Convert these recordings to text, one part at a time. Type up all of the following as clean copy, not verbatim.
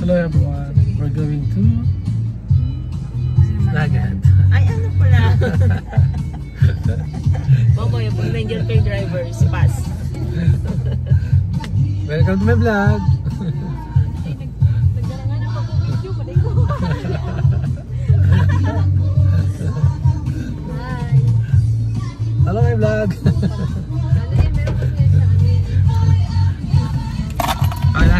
Hello everyone, we're going to Lagat. Ay, ano pala? Mamaya pag nandiyan kayo drivers, pass. Welcome to my vlog. Nagdarangan na pag-video, malay ko. Hi. Hello my vlog. Wala.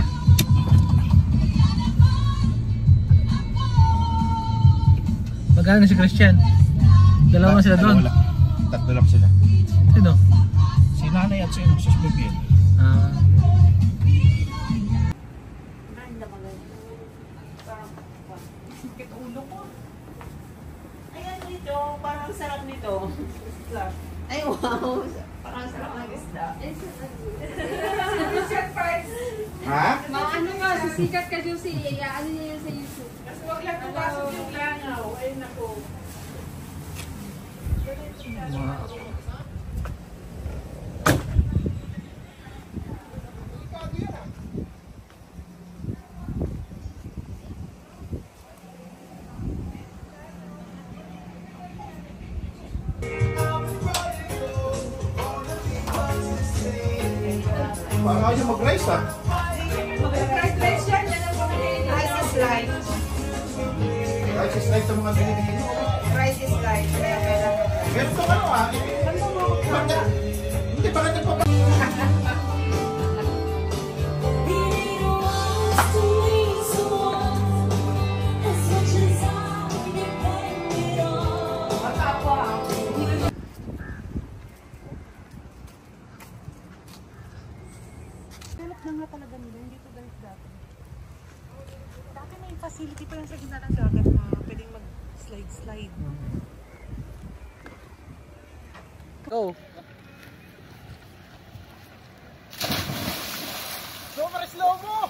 Magkano na si Christian? Dalawa sila doon? Tatlo lang sila. Sino? Si nanay at si Mrs. Bibi. Sikit ulo ko. Ayan dito, parang sarap nito. Ay wow, parang sarap ng isda. Ha? Ano nga, sisikat ka Juicy, ano niya yan sa YouTube. Kasi wag lang napasok yung langaw. Ay nako. Parang ayaw mag-rice ah. Rice yan, yan ang pamilya. Rice is light. Rice is like sa mga binibigyan mo. Rice is light. Kaya kailangan. Meron kang ano ah. Hindi pa rin nagpapag... Develop na nga talaga nila, hindi to guys dati. Dati may facility pa yan sa gitna ng dagat na pwedeng mag-slide-slide. Go! Slow mo!